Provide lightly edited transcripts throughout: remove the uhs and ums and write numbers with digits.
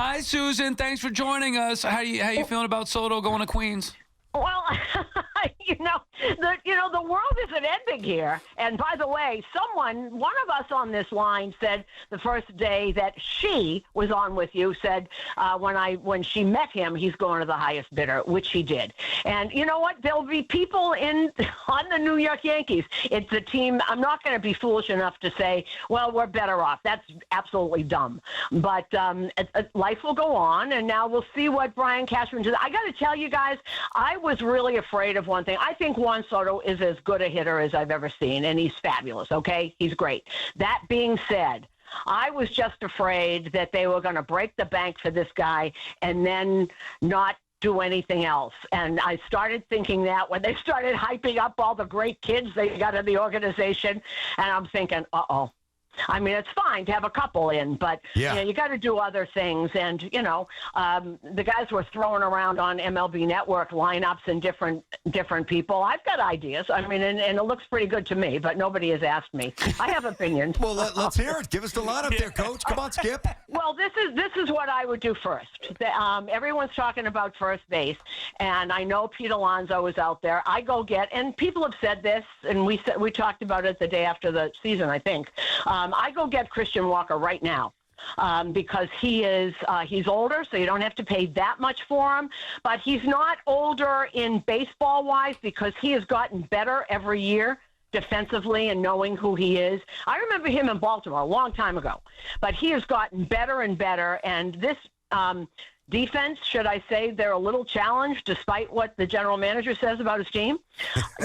Hi, Suzyn. Thanks for joining us. How you feeling about Soto going to Queens? Well, the world isn't ending here. And by the way, one of us on this line said the first day that she was on with you said when she met him, he's going to the highest bidder, which he did. And you know what? There'll be people on the New York Yankees. It's a team. I'm not going to be foolish enough to say, well, we're better off. That's absolutely dumb. But life will go on, and now we'll see what Brian Cashman does. I got to tell you guys, I was really afraid of one thing. I think Juan Soto is as good a hitter as I've ever seen, and he's fabulous, okay? He's great. That being said, I was just afraid that they were going to break the bank for this guy and then not do anything else. And I started thinking that when they started hyping up all the great kids they got in the organization, and I'm thinking, uh-oh. I mean, it's fine to have a couple in, but you got to do other things. And, the guys were throwing around on MLB Network lineups and different people. I've got ideas. I mean, and it looks pretty good to me, but nobody has asked me. I have opinions. Well, let's hear it. Give us the lineup there, Coach. Come on, Skip. Well, this is what I would do first. Everyone's talking about first base, and I know Pete Alonso is out there. I go get, and people have said this, and we talked about it the day after the season, I think. I go get Christian Walker right now because he's older, so you don't have to pay that much for him. But he's not older in baseball-wise because he has gotten better every year defensively and knowing who he is. I remember him in Baltimore a long time ago, but he has gotten better and better. And this defense, should I say, they're a little challenged despite what the general manager says about his team.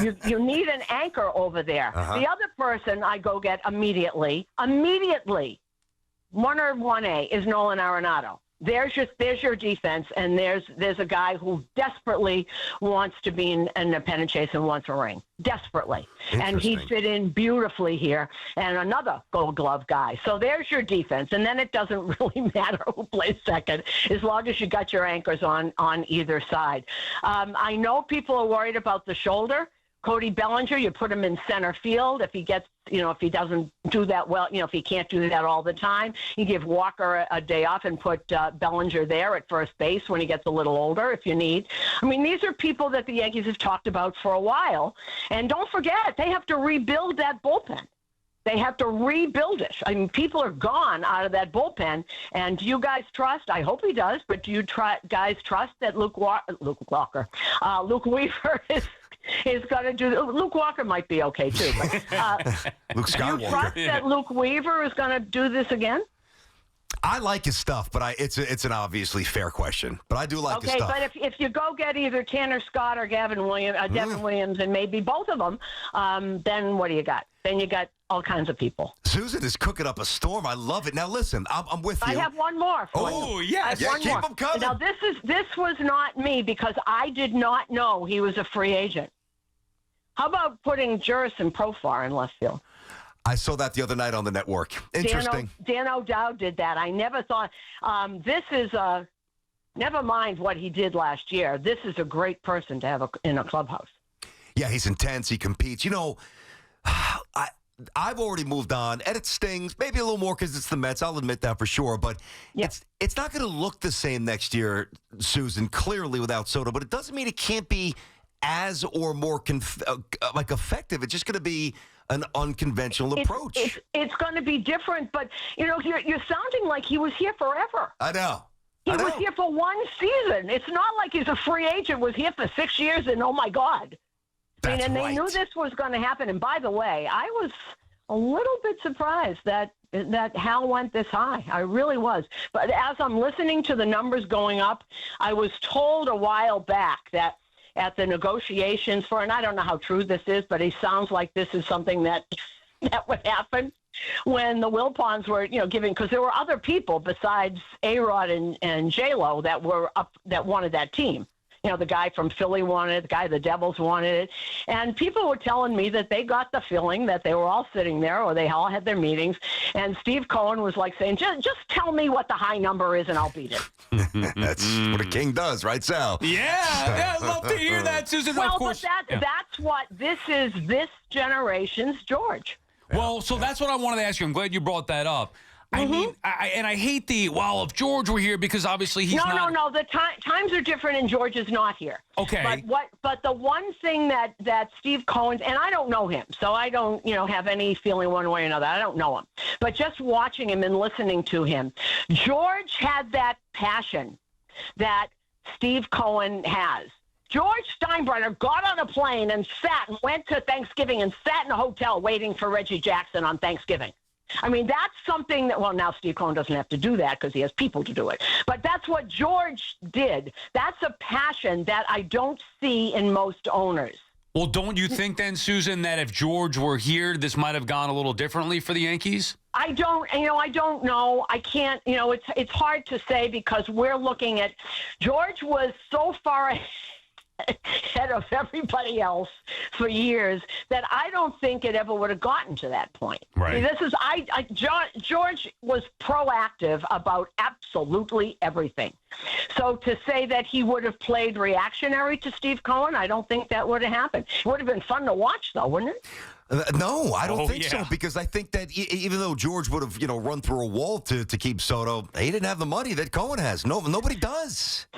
You need an anchor over there. The other person I go get immediately, 1 or 1A, is Nolan Arenado. There's your defense, and there's a guy who desperately wants to be in a pennant chase and wants a ring. Desperately. And he'd fit in beautifully here. And another Gold Glove guy. So there's your defense. And then it doesn't really matter who plays second as long as you got your anchors on either side. I know people are worried about the shoulder. Cody Bellinger, you put him in center field. If he gets, if he doesn't do that well, if he can't do that all the time, you give Walker a day off and put Bellinger there at first base when he gets a little older if you need. I mean, these are people that the Yankees have talked about for a while. And don't forget, they have to rebuild that bullpen. They have to rebuild it. I mean, people are gone out of that bullpen. And do you guys trust? I hope he does. But do you guys trust that Luke Weaver is going to do. Luke Walker might be okay too. But, Luke Skywalker. Do you trust that Luke Weaver is going to do this again? I like his stuff, but it's an obviously fair question. But I do like his stuff. Okay, but if you go get either Tanner Scott or Devin Williams, and maybe both of them, then what do you got? Then you got all kinds of people. Suzyn is cooking up a storm. I love it. Now listen, I'm with you. I have one more. Yes. Yeah, keep them coming. Now this was not me because I did not know he was a free agent. How about putting Jurison Profar in left field? I saw that the other night on the network. Interesting. Dan O'Dowd did that. I never thought this is never mind what he did last year. This is a great person to have in a clubhouse. Yeah, he's intense. He competes. I've already moved on, and it stings. Maybe a little more because it's the Mets. I'll admit that for sure. But it's not going to look the same next year, Suzyn, clearly without Soto. But it doesn't mean it can't be as or more effective. It's just going to be an unconventional approach. It's going to be different, but you're sounding like he was here forever. I know. He was here for one season. It's not like he's a free agent, was here for 6 years, and oh my God. That's and right. They knew this was going to happen. And by the way, I was a little bit surprised that Hal went this high. I really was. But as I'm listening to the numbers going up, I was told a while back that at the negotiations and I don't know how true this is, but it sounds like this is something that would happen when the Wilpons were, giving, because there were other people besides A-Rod and J-Lo that wanted that team. The guy from Philly wanted it, the guy the Devils wanted it. And people were telling me that they got the feeling that they were all sitting there or they all had their meetings. And Steve Cohen was like saying, just tell me what the high number is and I'll beat it. That's what a king does, right, Sal? Yeah, I'd love to hear that, Suzyn. Well, of course, that's what this is, this generation's George. Well, so that's what I wanted to ask you. I'm glad you brought that up. I mean, I hate if George were here, because obviously he's not. No. The times are different, and George is not here. Okay. But the one thing that Steve Cohen, and I don't know him, so I don't have any feeling one way or another. I don't know him, but just watching him and listening to him, George had that passion that Steve Cohen has. George Steinbrenner got on a plane and went to Thanksgiving and sat in a hotel waiting for Reggie Jackson on Thanksgiving. I mean, that's something that, now Steve Cohen doesn't have to do that because he has people to do it. But that's what George did. That's a passion that I don't see in most owners. Well, don't you think then, Suzyn, that if George were here, this might have gone a little differently for the Yankees? I don't know. I can't, it's hard to say because we're looking at George was so far ahead of everybody else for years that I don't think it ever would have gotten to that point. Right. George was proactive about absolutely everything. So to say that he would have played reactionary to Steve Cohen, I don't think that would have happened. It would have been fun to watch, though, wouldn't it? No, I don't think so, because I think that even though George would have, run through a wall to keep Soto, he didn't have the money that Cohen has. No, nobody does.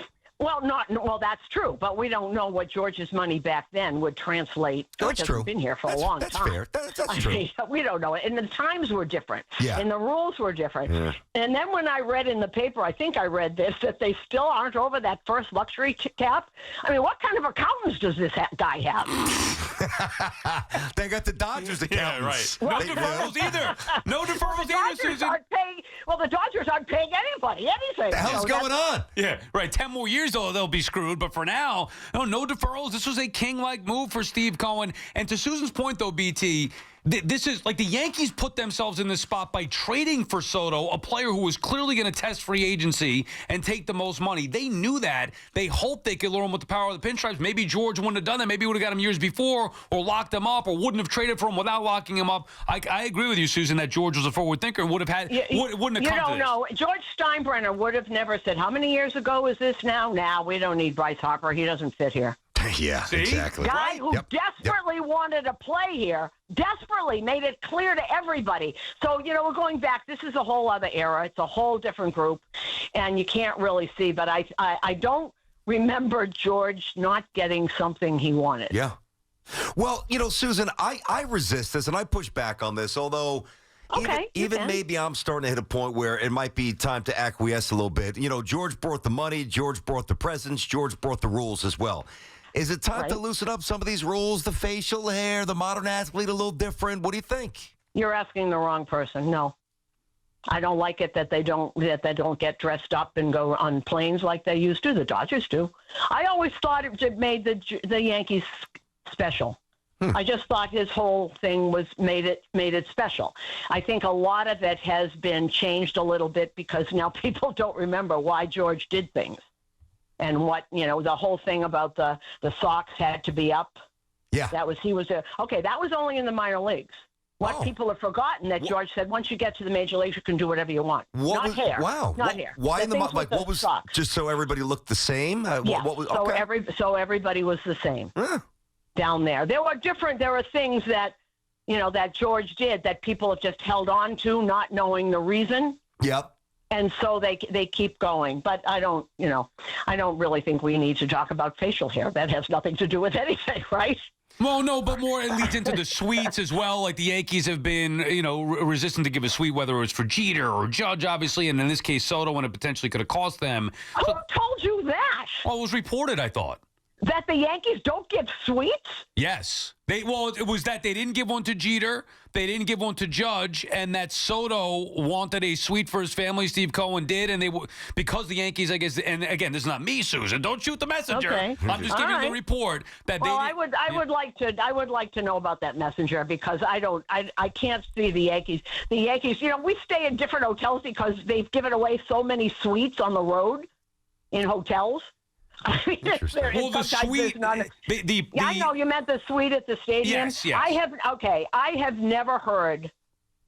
Well, that's true, but we don't know what George's money back then would translate. George hasn't been here for a long time. Fair. That's true. We don't know it. And the times were different. Yeah. And the rules were different. Yeah. And then when I read in the paper, I think I read this, that they still aren't over that first luxury cap. I mean, what kind of accountants does this guy have? They got the Dodgers accountants. Yeah, right. No deferrals either. No deferrals either, Suzyn. The Dodgers aren't paying anybody anything. What the hell's going on? Yeah, right. 10 more years, though, they'll be screwed. But for now, no deferrals. This was a king-like move for Steve Cohen. And to Suzyn's point, though, BT, this is like the Yankees put themselves in this spot by trading for Soto, a player who was clearly going to test free agency and take the most money. They knew that. They hoped they could lure him with the power of the pinstripes. Maybe George wouldn't have done that. Maybe he would have got him years before or locked him up or wouldn't have traded for him without locking him up. I agree with you, Suzyn, that George was a forward thinker and wouldn't have come to this. No. George Steinbrenner would have never said, how many years ago is this now? Now we don't need Bryce Harper. He doesn't fit here. Yeah, See? exactly. Guy who desperately wanted to play here, desperately made it clear to everybody. So, we're going back. This is a whole other era. It's a whole different group, and you can't really see. But I don't remember George not getting something he wanted. Yeah. Well, Suzyn, I resist this, and I push back on this, although even maybe I'm starting to hit a point where it might be time to acquiesce a little bit. George brought the money. George brought the presence. George brought the rules as well. Is it time to loosen up some of these rules? The facial hair, the modern athlete, a little different. What do you think? You're asking the wrong person. No, I don't like it that they don't get dressed up and go on planes like they used to. The Dodgers do. I always thought it made the Yankees special. I just thought his whole thing made it special. I think a lot of it has been changed a little bit because now people don't remember why George did things. And what, the whole thing about the socks had to be up. Yeah. That was only in the minor leagues. What people have forgotten that George said, once you get to the major leagues, you can do whatever you want. Not hair. Wow. Not hair. Why what was socks. Just so everybody looked the same? So everybody was the same down there. There were things that, that George did that people have just held on to, not knowing the reason. Yep. And so they keep going. But I don't really think we need to talk about facial hair. That has nothing to do with anything, right? Well, no, but more it leads into the suites as well. Like the Yankees have been, resistant to give a suite, whether it was for Jeter or Judge, obviously, and in this case, Soto, when it potentially could have cost them. Who told you that? Well, it was reported, I thought. That the Yankees don't give suites? Yes. It was that they didn't give one to Jeter, they didn't give one to Judge, and that Soto wanted a suite for his family. Steve Cohen did, and because the Yankees, I guess, and again, this is not me, Suzyn. Don't shoot the messenger. Okay. I'm just giving the report that I would like to know about that messenger because I can't see the Yankees. The Yankees, we stay in different hotels because they've given away so many suites on the road in hotels. I mean, the suite. I know you meant the suite at the stadium. Yes. I have never heard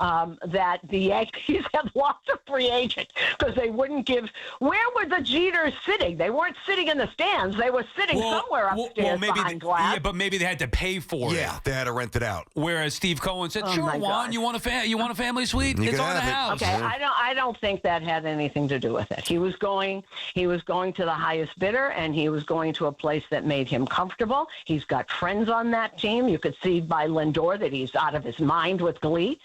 that the Yankees had lots of free agents because they wouldn't give. Where were the Jeters sitting? They weren't sitting in the stands. They were sitting somewhere upstairs behind glass. Yeah, but maybe they had to pay for it. Yeah, they had to rent it out. Whereas Steve Cohen said, "Sure, Juan, you want a family suite? You It's can on the have it." house." Okay, I don't think that had anything to do with it. He was going to the highest bidder, and he was going to a place that made him comfortable. He's got friends on that team. You could see by Lindor that he's out of his mind with glee.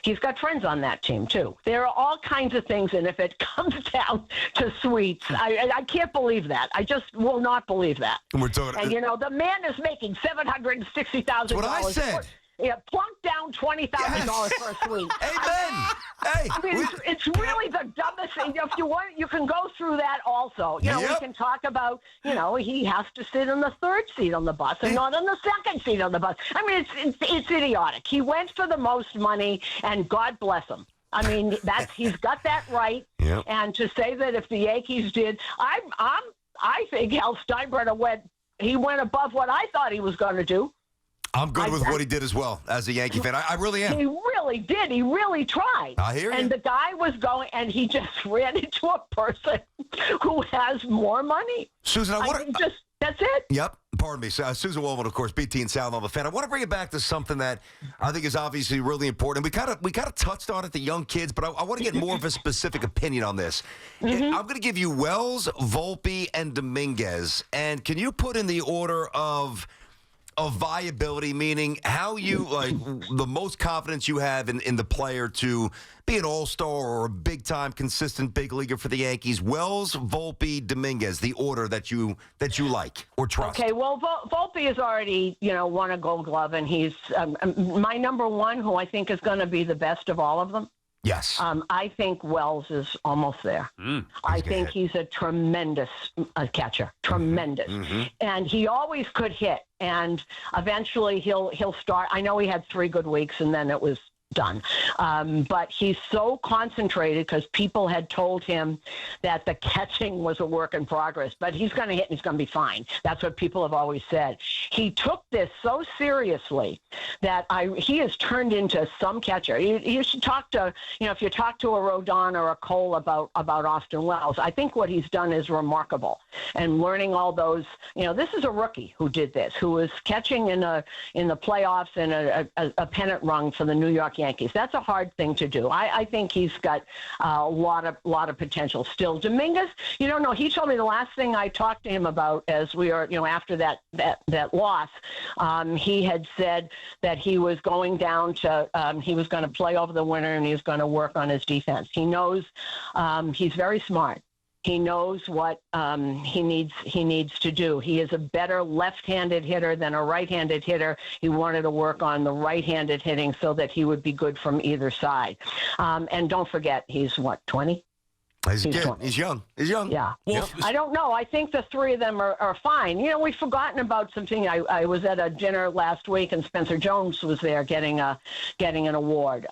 He's got friends on that team too. There are all kinds of things, and if it comes down to suites, I can't believe that. I just will not believe that. And we're talking. And the man is making $760,000. That's what I said. Yeah, plunk down $20,000 for a suite. Amen. Hey, I mean, it's really the dumbest thing. If you want, you can go through that also. We can talk about, he has to sit in the third seat on the bus and not on the second seat on the bus. I mean, it's idiotic. He went for the most money, and God bless him. I mean, he's got that right. Yep. And to say that if the Yankees did, I think Hal Steinbrenner went above what I thought he was going to do. I'm good with what he did as well as a Yankee fan. I really am. He really did. He really tried. I hear you. And the guy was going, and he just ran into a person who has more money. Susan, that's it. Yep. Pardon me. Suzyn Waldman, of course, BT and Sal Nova fan. I want to bring it back to something that I think is obviously really important. We kind of touched on it, the young kids, but I want to get more of a specific opinion on this. I'm going to give you Wells, Volpe, and Dominguez. And can you put in the order of viability, meaning how you the most confidence you have in the player to be an all-star or a big-time consistent big leaguer for the Yankees? Wells, Volpe, Dominguez, the order that you like or trust. Okay, well, Volpe has already won a Gold Glove, and he's my number one, who I think is going to be the best of all of them. Yes. I think Wells is almost there. I think he's a tremendous catcher, tremendous. And he always could hit, and eventually he'll start. I know he had 3 good weeks, and then it was done. But he's so concentrated because people had told him that the catching was a work in progress, but he's going to hit and he's going to be fine. That's what people have always said. He took this so seriously that he has turned into some catcher. You should talk to, if you talk to a Rodon or a Cole about Austin Wells, I think what he's done is remarkable. And learning all those, this is a rookie who did this, who was catching in the playoffs in a pennant run for the New York Yankees. That's a hard thing to do. I think he's got a lot of potential still. Dominguez, he told me the last thing I talked to him about as we are, after that loss, he had said that he was going down to, he was going to play over the winter and he was going to work on his defense. He knows, he's very smart. He knows what he needs to do. He is a better left-handed hitter than a right-handed hitter. He wanted to work on the right-handed hitting so that he would be good from either side. And don't forget, he's 20? He's young. Yeah. Well, I don't know. I think the 3 of them are fine. We've forgotten about something. I was at a dinner last week, and Spencer Jones was there getting an award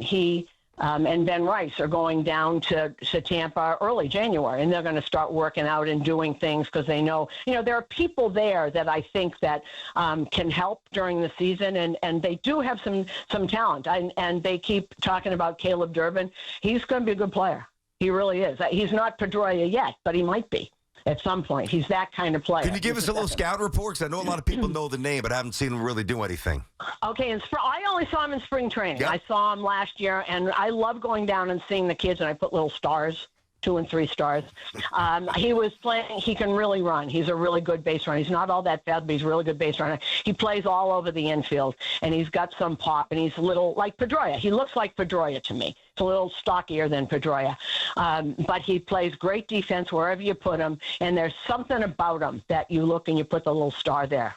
he. And Ben Rice are going down to Tampa early January, and they're going to start working out and doing things because they know, there are people there that I think that can help during the season, and they do have some talent. And they keep talking about Caleb Durbin. He's going to be a good player. He really is. He's not Pedroia yet, but he might be. At some point, he's that kind of player. Can you give us a little scout report? Because I know a lot of people know the name, but I haven't seen him really do anything. Okay, I only saw him in spring training. Yep. I saw him last year, and I love going down and seeing the kids, and I put little stars, 2 and 3 stars. He was playing. He can really run. He's a really good base runner. He's not all that fast, but he's a really good base runner. He plays all over the infield, and he's got some pop, and he's a little like Pedroia. He looks like Pedroia to me. It's a little stockier than Pedroia, but he plays great defense wherever you put him, and there's something about him that you look and you put the little star there.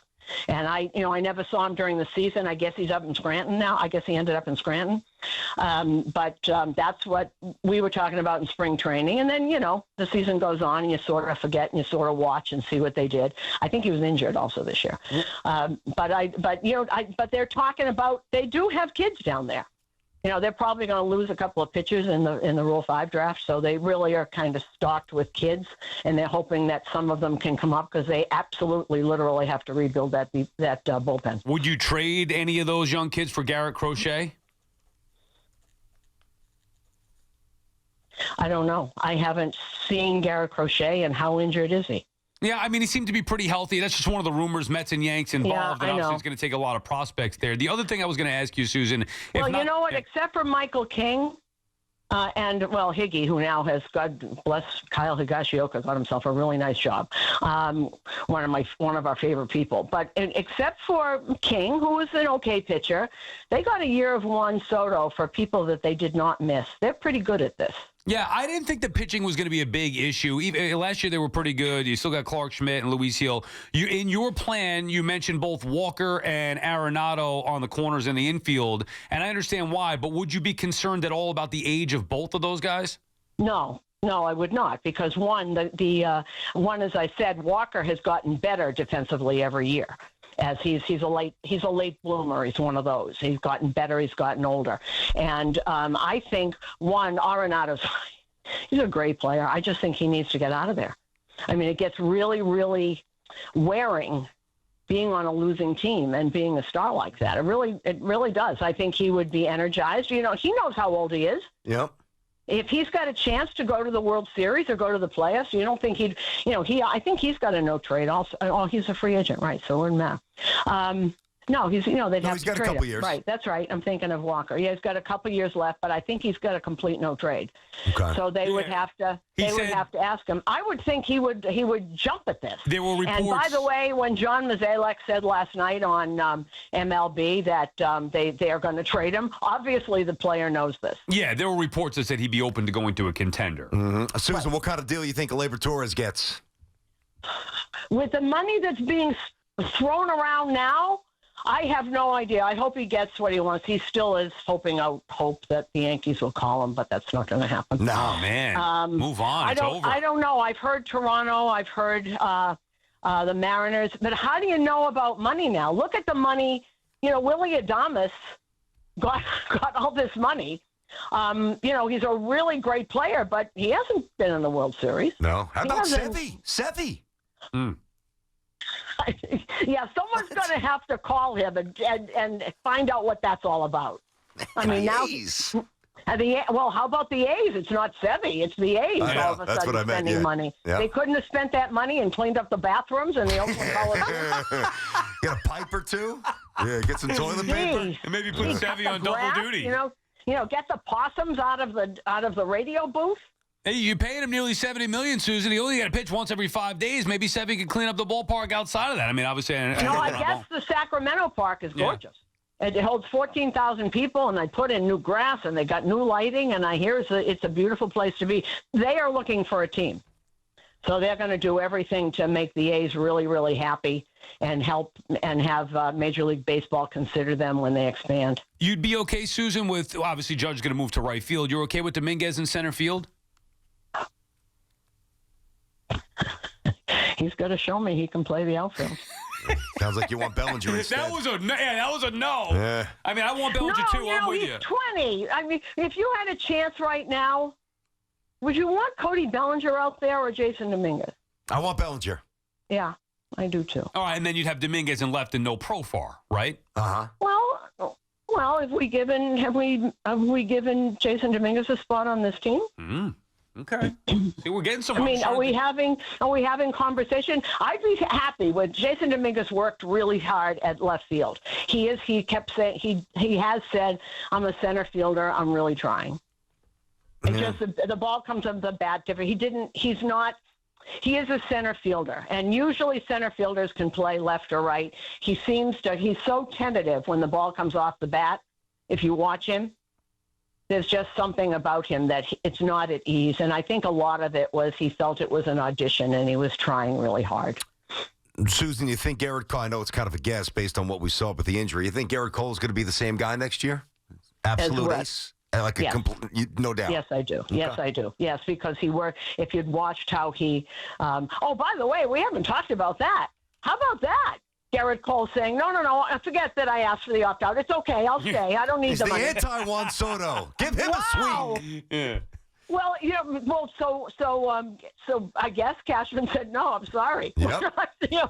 And I never saw him during the season. I guess he's up in Scranton now. I guess he ended up in Scranton. But that's what we were talking about in spring training. And then, the season goes on and you sort of forget and you sort of watch and see what they did. I think he was injured also this year. But they're talking about, they do have kids down there. they're probably going to lose a couple of pitchers in the Rule 5 draft, so they really are kind of stocked with kids, and they're hoping that some of them can come up because they absolutely, literally have to rebuild that bullpen. Would you trade any of those young kids for Garrett Crochet? I don't know. I haven't seen Garrett Crochet, and how injured is he? Yeah, I mean, he seemed to be pretty healthy. That's just one of the rumors. Mets and Yanks involved, and obviously it's going to take a lot of prospects there. The other thing I was going to ask you, Suzyn. Well, you know what? Except for Michael King and Higgy, who now has, God bless Kyle Higashioka, got himself a really nice job. One of our favorite people. But except for King, who was an okay pitcher, they got a year of Juan Soto for people that they did not miss. They're pretty good at this. Yeah, I didn't think the pitching was going to be a big issue. Even last year, they were pretty good. You still got Clark Schmidt and Luis Hill. In your plan, you mentioned both Walker and Arenado on the corners and the infield, and I understand why, but would you be concerned at all about the age of both of those guys? No, I would not, because one, as I said, Walker has gotten better defensively every year. As he's a late bloomer. He's one of those. He's gotten better. He's gotten older. And I think, Arenado's, he's a great player. I just think he needs to get out of there. I mean, it gets really, really wearing being on a losing team and being a star like that. It really does. I think he would be energized. He knows how old he is. Yep. If he's got a chance to go to the World Series or go to the playoffs, you don't think I think he's got a no trade also. Oh, he's a free agent, right? So we're in Matt. No, he's have to he's got trade a couple him. years. Right, that's right. I'm thinking of Walker. Yeah, he's got a couple years left, but I think he's got a complete no trade. Okay. So they would have to ask him. I would think he would jump at this. There were reports. And by the way, when John Mozeliak said last night on MLB that they are going to trade him, obviously the player knows this. Yeah, there were reports that said he'd be open to going to a contender. Mm-hmm. Suzyn, what kind of deal you think Gleyber Torres gets? With the money that's being thrown around now, I have no idea. I hope he gets what he wants. He still is hope that the Yankees will call him, but that's not going to happen. No, man. Move on. It's over. I don't know. I've heard Toronto. I've heard the Mariners. But how do you know about money now? Look at the money. Willie Adames got all this money. He's a really great player, but he hasn't been in the World Series. No. How about Sevy? Yeah, someone's going to have to call him and find out what that's all about. I mean, now. How about the A's? It's not Sevy. It's the A's all of a sudden spending money. Yep. They couldn't have spent that money and cleaned up the bathrooms in the Oakland Coliseum. Get a pipe or two? Yeah, get some toilet paper. And maybe put Sevy on double duty. Get the possums out of the radio booth. Hey, you're paying him nearly $70 million, Suzyn. He only got to pitch once every 5 days. Maybe Sevy can clean up the ballpark outside of that. I mean, obviously. I guess the Sacramento Park is gorgeous. Yeah. It holds 14,000 people, and they put in new grass, and they got new lighting, and I hear it's a beautiful place to be. They are looking for a team. So they're going to do everything to make the A's really, really happy and help and have Major League Baseball consider them when they expand. You'd be okay, Suzyn, with obviously Judge going to move to right field. You're okay with Dominguez in center field? He's got to show me he can play the outfield. Sounds like you want Bellinger instead. That was a no. Yeah. I mean, I want Bellinger too. I'm with he's you. 20. I mean, if you had a chance right now, would you want Cody Bellinger out there or Jason Dominguez? I want Bellinger. Yeah, I do too. All right, and then you'd have Dominguez in left and no Profar, right? Uh-huh. Well, have we given Jason Dominguez a spot on this team? Mm-hmm. Okay. See, we're getting somewhere. I mean, are we having conversation? I'd be happy with Jason Dominguez worked really hard at left field. He kept saying he has said, I'm a center fielder, I'm really trying. It's just the ball comes up the bat different. He is a center fielder, and usually center fielders can play left or right. He's so tentative when the ball comes off the bat. If you watch him, there's just something about him that it's not at ease. And I think a lot of it was he felt it was an audition and he was trying really hard. Suzyn, you think Garrett Cole, I know it's kind of a guess based on what we saw with the injury. You think Garrett Cole is going to be the same guy next year? Absolute ace? No doubt. Yes, I do. Okay. Yes, I do. Yes, because if you'd watched how he, by the way, we haven't talked about that. How about that? Garrett Cole saying, no, I forget that I asked for the opt-out. It's okay. I'll stay. I don't need He's the the money. anti-Juan Soto. Give him a suite. Yeah. Well, so I guess Cashman said, no, I'm sorry. Yep.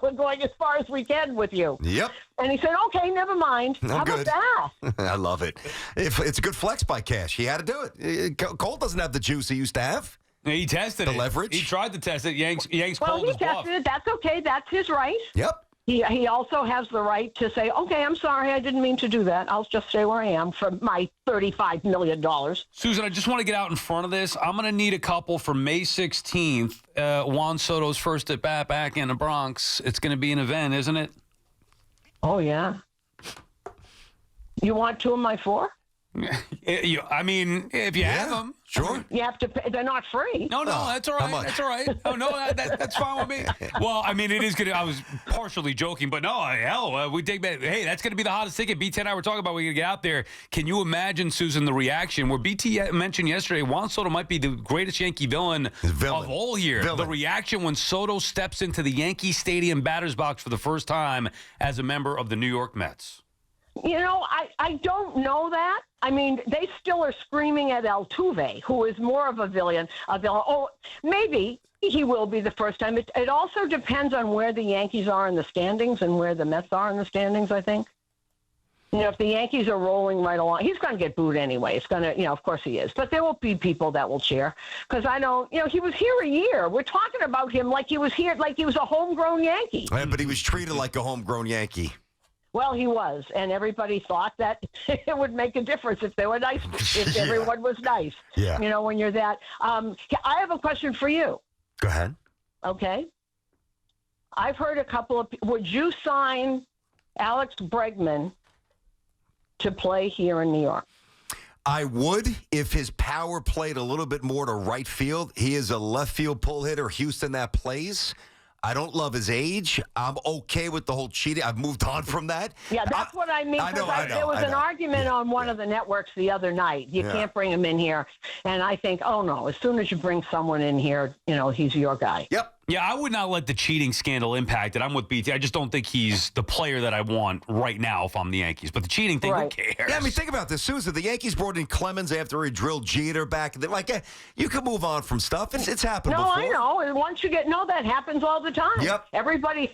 We're going as far as we can with you. Yep. And he said, okay, never mind. I'm How good. about that? I love it. It's a good flex by Cash. He had to do it. Cole doesn't have the juice he used to have. He tested The it. leverage. He tried to test it. Yanks Well, called he his bluff. tested it. That's okay. That's his right. Yep. He also has the right to say, okay, I'm sorry, I didn't mean to do that. I'll just stay where I am for my $35 million. Suzyn, I just want to get out in front of this. I'm going to need a couple for May 16th, Juan Soto's first at bat back in the Bronx. It's going to be an event, isn't it? Oh, yeah. You want 2 of my 4? I mean, if you have them. Sure. You have to pay. They're not free. No, that's all how right. much? That's all right. Oh, no, that's fine with me. Well, I mean, it is good. I was partially joking, but no, hell, we take that. Hey, that's going to be the hottest ticket. BT and I were talking about. We're going to get out there. Can you imagine, Suzyn, the reaction where BT mentioned yesterday, Juan Soto might be the greatest Yankee villain of all year. The reaction when Soto steps into the Yankee Stadium batter's box for the first time as a member of the New York Mets. You know, I don't know that. I mean, they still are screaming at Altuve, who is more of a villain. Oh, maybe he will be the first time. It also depends on where the Yankees are in the standings and where the Mets are in the standings, I think. You know, if the Yankees are rolling right along, he's going to get booed anyway. It's going to, of course he is. But there will be people that will cheer. Because I know, he was here a year. We're talking about him like he was here, like he was a homegrown Yankee. Yeah, but he was treated like a homegrown Yankee. Well, he was, and everybody thought that it would make a difference if they were nice, if everyone was nice. Yeah. When you're that. I have a question for you. Go ahead. Okay. I've heard a couple of. Would you sign Alex Bregman to play here in New York? I would if his power played a little bit more to right field. He is a left field pull hitter. Houston, that plays. I don't love his age. I'm okay with the whole cheating. I've moved on from that. Yeah, that's what I mean. I know. There was an argument on one of the networks the other night. You can't bring him in here. And I think, oh, no, as soon as you bring someone in here, he's your guy. Yep. Yeah, I would not let the cheating scandal impact it. I'm with BT. I just don't think he's the player that I want right now if I'm the Yankees. But the cheating thing, who cares? Yeah, I mean, think about this, Suzyn. The Yankees brought in Clemens after he drilled Jeter back. They're like, you can move on from stuff. It's happened before. No, I know. And once you that happens all the time. Yep. Everybody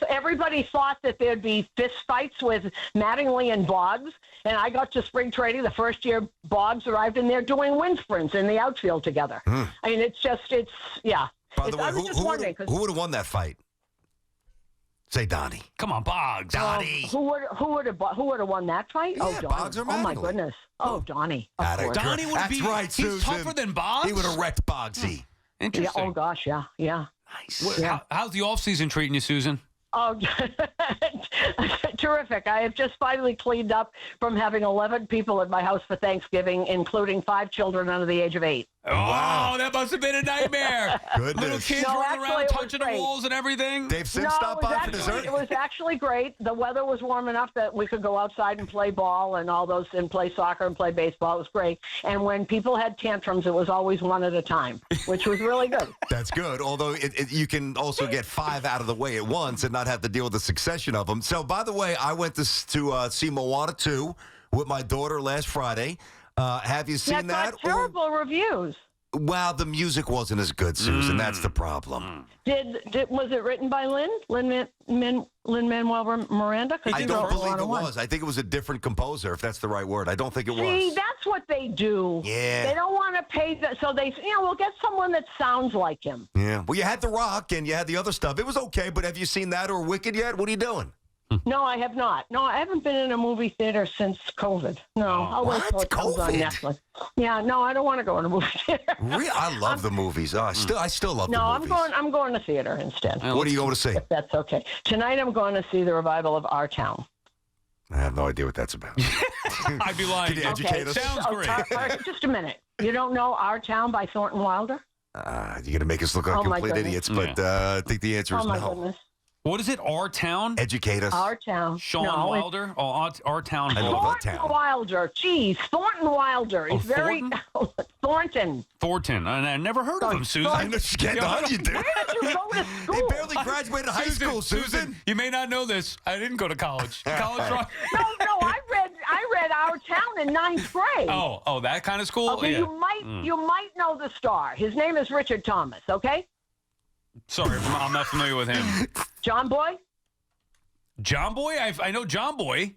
thought that there'd be fist fights with Mattingly and Boggs. And I got to spring training the first year Boggs arrived, and they're doing wind sprints in the outfield together. I mean, yeah. By the way, who would have won that fight? Say Donnie. Come on, Boggs. Donnie. Who would have won that fight? Yeah, Donnie. Boggs or Oh my Mattingly. goodness. Oh, Donnie. Of course. Donnie would be. That's right, Suzyn. He's tougher than Boggs. He would have wrecked Boggsy. Interesting. Yeah, oh gosh, yeah. Nice. Yeah. How's the offseason treating you, Suzyn? Oh, terrific. I have just finally cleaned up from having 11 people at my house for Thanksgiving, including 5 children under the age of 8. Oh, wow. That must have been a nightmare. Goodness. Little kids running around touching the walls and everything. Dave Sim stopped by for dessert? It was actually great. The weather was warm enough that we could go outside and play ball and play soccer and play baseball. It was great. And when people had tantrums, it was always one at a time, which was really good. That's good. Although you can also get 5 out of the way at once and not have to deal with the succession of them. So, by the way, I went to see Moana 2 with my daughter last Friday. Have you seen that? Terrible reviews. Well, the music wasn't as good, Suzyn. That's the problem. Was it written by Lin-Manuel Miranda? I don't believe it was. I think it was a different composer, if that's the right word. I don't think it was. See, that's what they do. Yeah. They don't want to pay so they, we'll get someone that sounds like him. Yeah. Well, you had The Rock and you had the other stuff. It was okay, but have you seen that or Wicked yet? What are you doing? No, I have not. No, I haven't been in a movie theater since COVID. No, I'll wait till it comes on Netflix. Yeah, no, I don't want to go in a movie theater. Really? I love the movies. I still love the movies. No, I'm going to theater instead. What are you going to see? If that's okay. Tonight I'm going to see the revival of Our Town. I have no idea what that's about. I'd be lying. Can you educate us? Sounds great. Just a minute. You don't know Our Town by Thornton Wilder? You're going to make us look like complete idiots, but I think the answer is no. Oh, my goodness. What is it? Our Town? Educate us. Our Town. Sean Wilder? Oh, Our Town. I know Thornton Town. Wilder. Geez, Thornton Wilder. He's very. Thornton. Thornton. And I never heard of him, Susan. I know she's getting on you, dude. Where did you go to school? He barely graduated high school, Susan. You may not know this. I didn't go to college. College rock. No, I read Our Town in 9th grade. Oh, that kind of school? Okay, Yeah. you might know the star. His name is Richard Thomas, okay? Sorry, I'm not familiar with him. John Boy? John Boy? I know John Boy.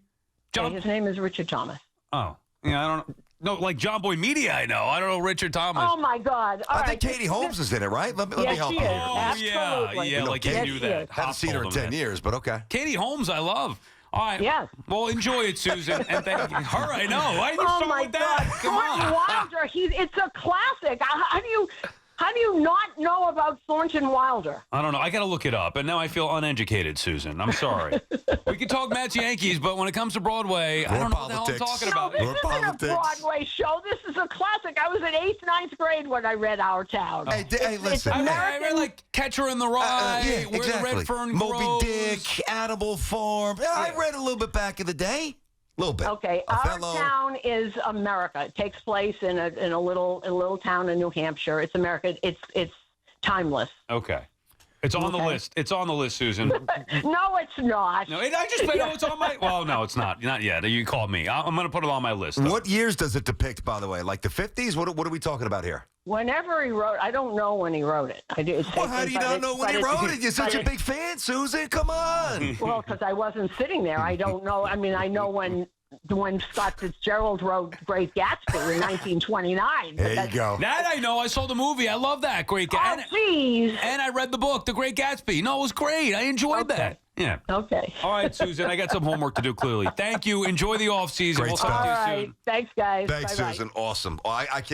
Okay, his name is Richard Thomas. Oh, yeah, I don't know. No, like John Boy Media, I know. I don't know Richard Thomas. Oh, my God. All I right. think Katie Holmes is in it, right? Let me Yes, help she you is. here. Oh, Absolutely. yeah, like you Yes, knew she that. is. Haven't seen her in 10 years, but okay. Katie Holmes, I love. All right. Yes. Well, enjoy it, Susan. And thank you. Her, I know. Why did you Oh, start my with that? God. Come Thornton on. Wilder, it's a classic. How do you not know about Thornton Wilder? I don't know. I got to look it up. And now I feel uneducated, Susan. I'm sorry. We can talk Mets Yankees, but when it comes to Broadway, I don't know what the hell I'm talking No, about. this More isn't politics. a Broadway show. This is a classic. I was in 8th, 9th grade when I read Our Town. Hey, listen. I American- read like Catcher in the Rye, Yeah, Where exactly. the Red Fern Moby Grows. Dick, Animal Farm. Yeah, I read a little bit back in the day. A little bit. Okay, Our Town is America. It takes place in a little town in New Hampshire. It's America. It's timeless. Okay. It's on the list. It's on the list, Susan. No, it's not. No, it's on my. Well, no, it's not. Not yet. You called me. I'm going to put it on my list. Though. What years does it depict, by the way? Like the 50s? What are we talking about here? Whenever he wrote, I don't know when he wrote it. Well, how do you not know when he wrote it? You're such a big fan, Susan. Come on. Well, because I wasn't sitting there. I don't know. I mean, I know when Scott Fitzgerald wrote Great Gatsby in 1929. There you go. That I know. I saw the movie. I love that. Great Oh, Gatsby. jeez. And I read the book, The Great Gatsby. No, it was great. I enjoyed that. Yeah. Okay. All right, Susan. I got some homework to do, clearly. Thank you. Enjoy the off season. Great We'll stuff. talk All to you right. soon. Thanks, guys. Thanks, Bye-bye. Susan. Awesome. I can't